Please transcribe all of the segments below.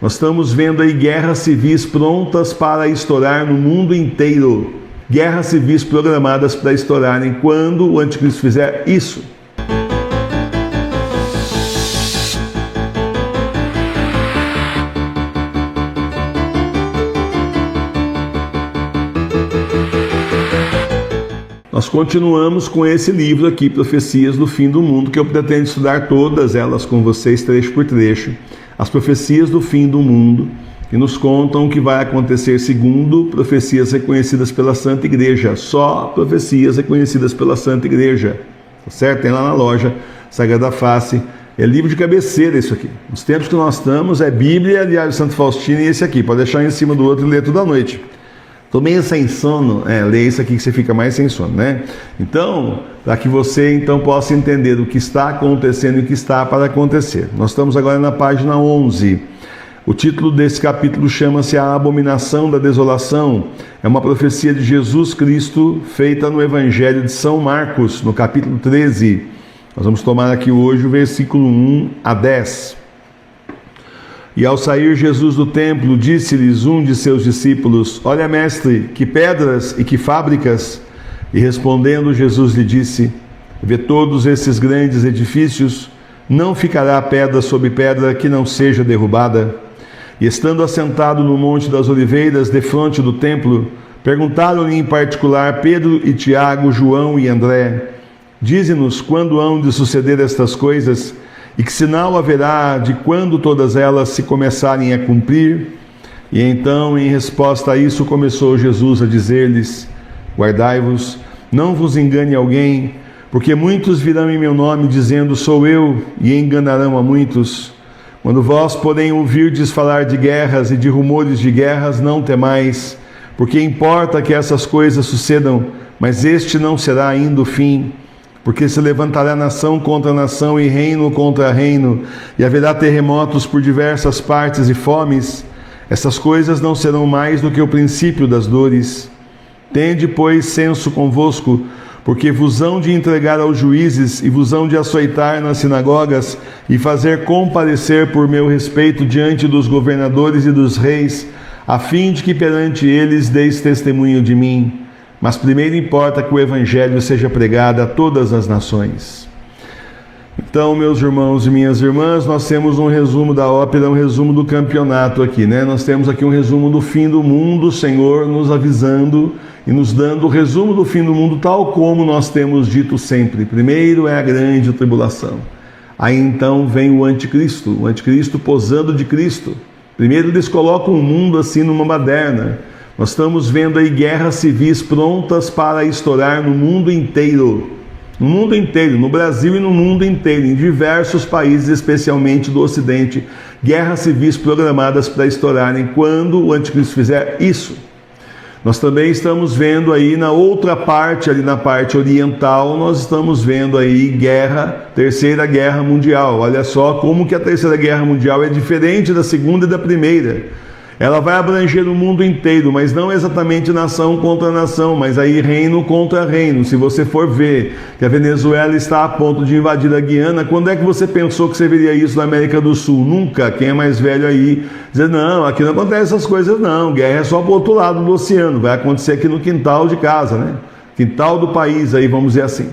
Nós estamos vendo aí guerras civis prontas para estourar no mundo inteiro. Guerras civis programadas para estourarem quando o anticristo fizer isso. Nós continuamos com esse livro aqui, Profecias do Fim do Mundo, que eu pretendo estudar todas elas com vocês, trecho por trecho. As profecias do fim do mundo, que nos contam o que vai acontecer segundo profecias reconhecidas pela Santa Igreja. Só profecias reconhecidas pela Santa Igreja. Tá certo? Tem lá na loja Sagrada Face. É livro de cabeceira isso aqui. Nos tempos que nós estamos, é Bíblia, Diário de Santo Faustino e esse aqui. Pode deixar em cima do outro e ler toda a noite. Estou meio sem sono, lê isso aqui que você fica mais sem sono, né? Então, para que você então possa entender o que está acontecendo e o que está para acontecer. Nós estamos agora na página 11. O título desse capítulo chama-se A Abominação da Desolação. É uma profecia de Jesus Cristo feita no Evangelho de São Marcos, no capítulo 13. Nós vamos tomar aqui hoje o versículo 1 a 10. E ao sair Jesus do templo, disse-lhes um de seus discípulos: Olha, mestre, que pedras e que fábricas! E respondendo, Jesus lhe disse: Vê todos esses grandes edifícios? Não ficará pedra sobre pedra que não seja derrubada. E estando assentado no Monte das Oliveiras, defronte do templo, perguntaram-lhe em particular Pedro e Tiago, João e André: Dize-nos quando hão de suceder estas coisas? E que sinal haverá de quando todas elas se começarem a cumprir? E então, em resposta a isso, começou Jesus a dizer-lhes: Guardai-vos, não vos engane alguém, porque muitos virão em meu nome dizendo: Sou eu, e enganarão a muitos. Quando vós, porém, ouvirdes falar de guerras e de rumores de guerras, não temais, porque importa que essas coisas sucedam, mas este não será ainda o fim. Porque se levantará nação contra nação e reino contra reino, e haverá terremotos por diversas partes e fomes. Essas coisas não serão mais do que o princípio das dores. Tende, pois, senso convosco, porque vos hão de entregar aos juízes, e vos hão de açoitar nas sinagogas, e fazer comparecer por meu respeito diante dos governadores e dos reis, a fim de que perante eles deis testemunho de mim. Mas primeiro importa que o Evangelho seja pregado a todas as nações. Então, meus irmãos e minhas irmãs, nós temos um resumo da ópera, um resumo do campeonato aqui, né? Nós temos aqui um resumo do fim do mundo, o Senhor nos avisando e nos dando o resumo do fim do mundo, tal como nós temos dito sempre. Primeiro é a grande tribulação. Aí então vem o anticristo posando de Cristo. Primeiro eles colocam o mundo assim numa baderna. Nós estamos vendo aí guerras civis prontas para estourar no mundo inteiro. No mundo inteiro, no Brasil e no mundo inteiro, em diversos países, especialmente do Ocidente. Guerras civis programadas para estourarem quando o anticristo fizer isso. Nós também estamos vendo aí na outra parte, ali na parte oriental, nós estamos vendo aí Terceira Guerra Mundial. Olha só como que a Terceira Guerra Mundial é diferente da Segunda e da Primeira. Ela vai abranger o mundo inteiro, mas não exatamente nação contra nação, mas aí reino contra reino. Se você for ver que a Venezuela está a ponto de invadir a Guiana, quando é que você pensou que você veria isso na América do Sul? Nunca. Quem é mais velho aí diz: não, aqui não acontece essas coisas não, guerra é só para o outro lado do oceano, vai acontecer aqui no quintal de casa, né? Quintal do país aí, vamos dizer assim.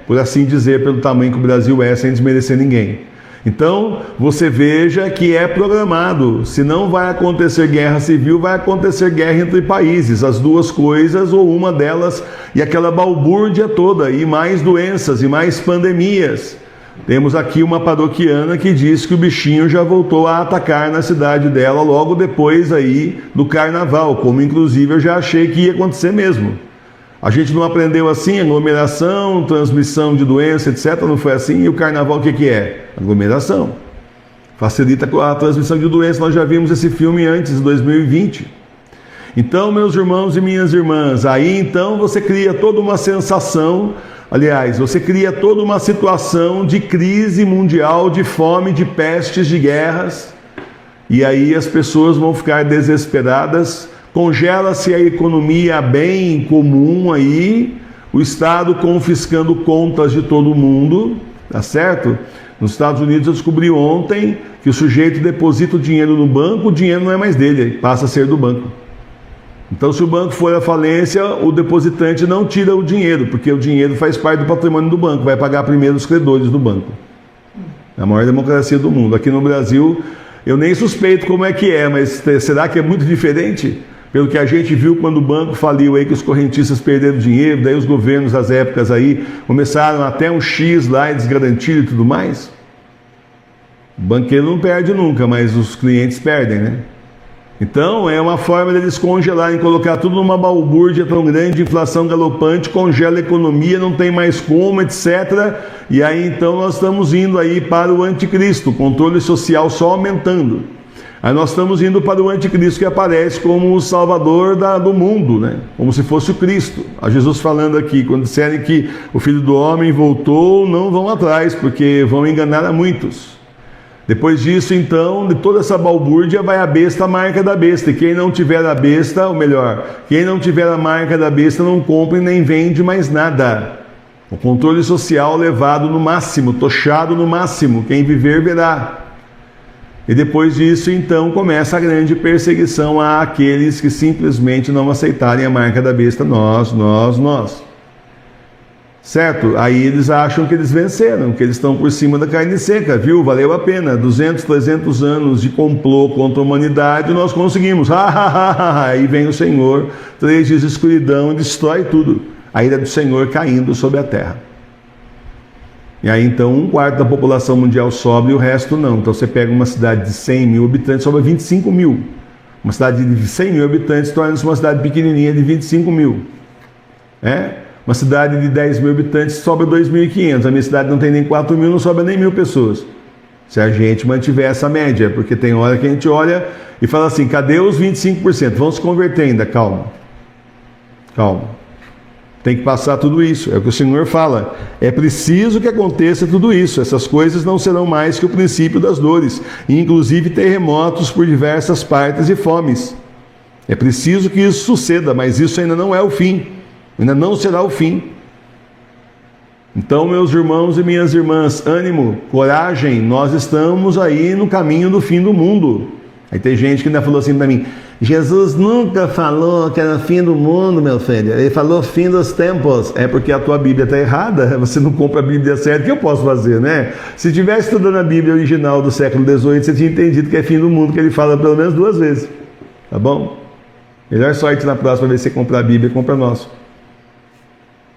Por assim dizer, pelo tamanho que o Brasil é, sem desmerecer ninguém. Então, você veja que é programado. Se não vai acontecer guerra civil, vai acontecer guerra entre países. As duas coisas, ou uma delas, e aquela balbúrdia toda, e mais doenças, e mais pandemias. Temos aqui uma paroquiana que diz que o bichinho já voltou a atacar na cidade dela logo depois aí do carnaval, como inclusive eu já achei que ia acontecer mesmo. A gente não aprendeu assim, aglomeração, transmissão de doença, etc. Não foi assim. E o carnaval o que é? Aglomeração. Facilita a transmissão de doença. Nós já vimos esse filme antes, em 2020. Então, meus irmãos e minhas irmãs, aí então você cria toda uma sensação, aliás, você cria toda uma situação de crise mundial, de fome, de pestes, de guerras. E aí as pessoas vão ficar desesperadas. Congela-se a economia bem comum aí, o Estado confiscando contas de todo mundo, tá certo? Nos Estados Unidos eu descobri ontem que o sujeito deposita o dinheiro no banco, o dinheiro não é mais dele, passa a ser do banco. Então, se o banco for à falência, o depositante não tira o dinheiro, porque o dinheiro faz parte do patrimônio do banco, vai pagar primeiro os credores do banco. É a maior democracia do mundo. Aqui no Brasil, eu nem suspeito como é que é, mas será que é muito diferente? Pelo que a gente viu quando o banco faliu aí, que os correntistas perderam dinheiro, daí os governos das épocas aí começaram até um X lá e desgarantiram e tudo mais. O banqueiro não perde nunca, mas os clientes perdem, né? Então é uma forma deles congelarem, colocar tudo numa balbúrdia tão grande, inflação galopante, congela a economia, não tem mais como, etc. E aí então nós estamos indo aí para o anticristo, controle social só aumentando. Aí nós estamos indo para o anticristo que aparece como o salvador do mundo, né? Como se fosse o Cristo. A Jesus falando aqui, quando disserem que o Filho do Homem voltou, não vão atrás, porque vão enganar a muitos. Depois disso, então, de toda essa balbúrdia, vai a besta, a marca da besta. E quem não tiver a besta, ou melhor, quem não tiver a marca da besta, não compra e nem vende mais nada. O controle social levado no máximo, tochado no máximo. Quem viver, verá. E depois disso, então, começa a grande perseguição àqueles que simplesmente não aceitarem a marca da besta. Nós. Certo? Aí eles acham que eles venceram, que eles estão por cima da carne seca, viu? Valeu a pena. 200, 300 anos de complô contra a humanidade, nós conseguimos. Aí vem o Senhor, 3 dias de escuridão e destrói tudo. A ira do Senhor caindo sobre a terra. E aí então 1/4 da população mundial sobe e o resto não. Então você pega uma cidade de 100 mil habitantes, sobe a 25 mil. Uma cidade de 100 mil habitantes torna-se uma cidade pequenininha de 25 mil. Uma cidade de 10 mil habitantes sobe a 2.500. A minha cidade não tem nem 4 mil, não sobe nem 1.000 pessoas. Se a gente mantiver essa média, porque tem hora que a gente olha e fala assim, cadê os 25%? Vão se converter ainda, calma. Tem que passar tudo isso, é o que o Senhor fala. É preciso que aconteça tudo isso. Essas coisas não serão mais que o princípio das dores, inclusive terremotos por diversas partes e fomes. É preciso que isso suceda, mas isso ainda não é o fim. Ainda não será o fim. Então, meus irmãos e minhas irmãs, ânimo, coragem, nós estamos aí no caminho do fim do mundo. Aí tem gente que ainda falou assim para mim, Jesus nunca falou que era fim do mundo, meu filho. Ele falou fim dos tempos. É porque a tua Bíblia está errada, você não compra a Bíblia certa, o que eu posso fazer, né? Se tivesse estudando a Bíblia original do século XVIII, você tinha entendido que é fim do mundo, que ele fala pelo menos 2 vezes. Tá bom? Melhor sorte na próxima vez que você comprar a Bíblia, compra a nossa.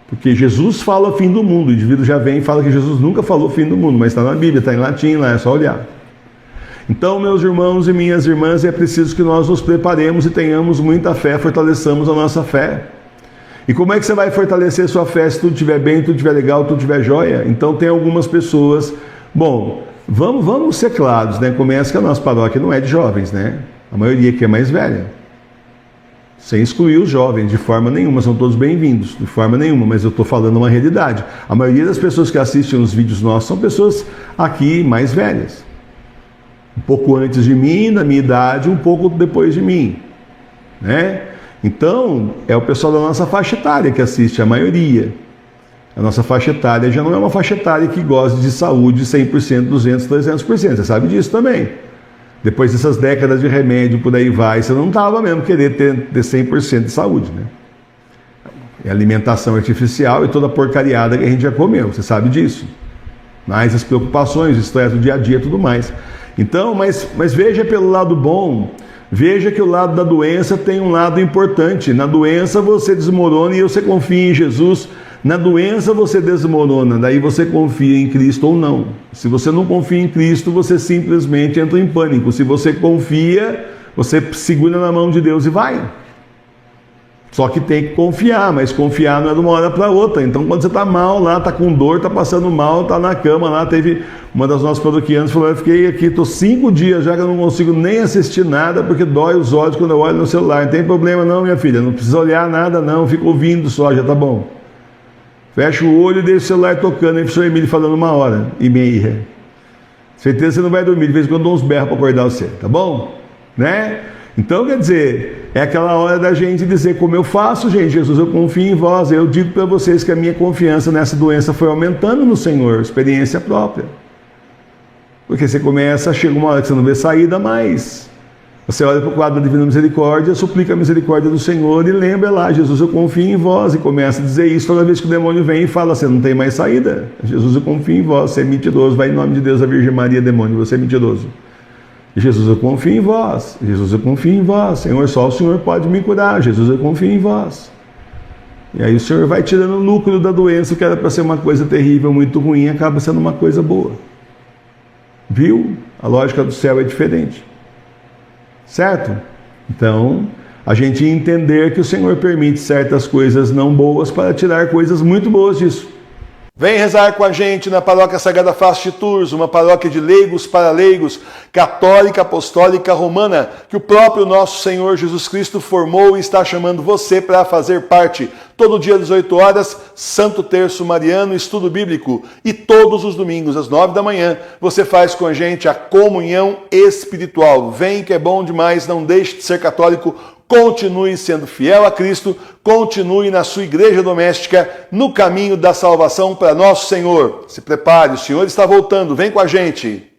Porque Jesus fala fim do mundo, o indivíduo já vem e fala que Jesus nunca falou fim do mundo, mas está na Bíblia, está em latim lá, é só olhar. Então, meus irmãos e minhas irmãs, é preciso que nós nos preparemos e tenhamos muita fé, fortaleçamos a nossa fé. E como é que você vai fortalecer sua fé se tudo estiver bem, tudo estiver legal, tudo estiver jóia? Então tem algumas pessoas, vamos ser claros, né? Começa que a nossa paróquia não é de jovens, né? A maioria aqui é mais velha. Sem excluir os jovens, de forma nenhuma, são todos bem-vindos, de forma nenhuma, mas eu estou falando uma realidade. A maioria das pessoas que assistem os vídeos nossos são pessoas aqui mais velhas. Um pouco antes de mim, na minha idade, um pouco depois de mim. Né? Então, é o pessoal da nossa faixa etária que assiste, a maioria. A nossa faixa etária já não é uma faixa etária que gosta de saúde 100%, 200%, 300%. Você sabe disso também. Depois dessas décadas de remédio, por aí vai, você não estava mesmo querendo ter 100% de saúde, né? É alimentação artificial e toda a porcariada que a gente já comeu, você sabe disso. Mais as preocupações, o estresse do dia a dia e tudo mais. Então, mas veja pelo lado bom, veja que o lado da doença tem um lado importante. Na doença você desmorona e você confia em Jesus. Na doença você desmorona, daí você confia em Cristo ou não. Se você não confia em Cristo, você simplesmente entra em pânico. Se você confia, você segura na mão de Deus e vai. Só que tem que confiar, mas confiar não é de uma hora para outra. Então quando você está mal lá, está com dor, está passando mal, está na cama lá, teve uma das nossas paroquianas falou, eu fiquei aqui, estou 5 dias já que eu não consigo nem assistir nada, porque dói os olhos quando eu olho no celular. Não tem problema não, minha filha, não precisa olhar nada não, fica ouvindo só, já tá bom. Fecha o olho e deixa o celular tocando, aí o professor Emílio falando 1h30. Certeza que você não vai dormir, de vez em quando eu dou uns berros para acordar você, tá bom? Né? Então, quer dizer, é aquela hora da gente dizer como eu faço, gente, Jesus, eu confio em vós. Eu digo para vocês que a minha confiança nessa doença foi aumentando no Senhor, experiência própria. Porque você começa, chega uma hora que você não vê saída mais. Você olha para o quadro da Divina Misericórdia, suplica a misericórdia do Senhor e lembra lá, Jesus, eu confio em vós. E começa a dizer isso toda vez que o demônio vem e fala, você não tem mais saída. Jesus, eu confio em vós, você é mentiroso, vai em nome de Deus, a Virgem Maria, demônio, você é mentiroso. Jesus, eu confio em vós. Jesus, eu confio em vós. Senhor, só o Senhor pode me curar. Jesus, eu confio em vós. E aí o Senhor vai tirando o núcleo da doença, que era para ser uma coisa terrível, muito ruim, acaba sendo uma coisa boa. Viu? A lógica do céu é diferente. Certo? Então, a gente entender que o Senhor permite certas coisas não boas para tirar coisas muito boas disso. Vem rezar com a gente na Paróquia Sagrada Face de Tours, uma paróquia de leigos para leigos, católica, apostólica, romana, que o próprio nosso Senhor Jesus Cristo formou e está chamando você para fazer parte. Todo dia às 18 horas, Santo Terço Mariano, estudo bíblico. E todos os domingos, às 9 da manhã, você faz com a gente a comunhão espiritual. Vem que é bom demais, não deixe de ser católico. Continue sendo fiel a Cristo, continue na sua igreja doméstica, no caminho da salvação para nosso Senhor. Se prepare, o Senhor está voltando, vem com a gente.